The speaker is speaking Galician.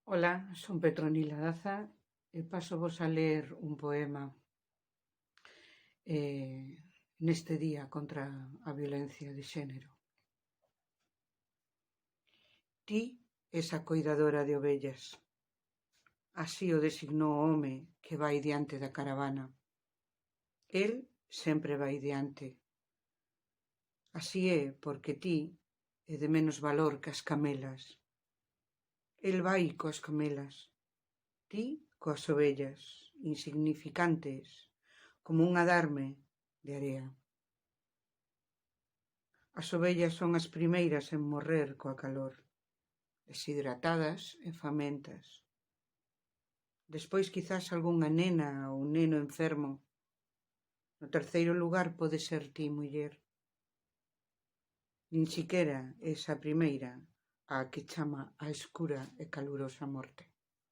Ola, son Petronila Daza e pasovos a ler un poema neste día contra a violencia de xénero. Ti és a coidadora de ovellas. Así o designou o home que vai diante da caravana. El sempre vai diante. Así é porque ti é de menos valor que as camelas. El vai coas camelas. Ti coas ovellas, insignificantes, como un adarme de area. As ovellas son as primeiras en morrer coa calor, deshidratadas e famentas. Despois quizás algunha nena ou neno enfermo. No terceiro lugar pode ser ti, muller. Nin siquera esa primeira a que chama a escura e calurosa morte.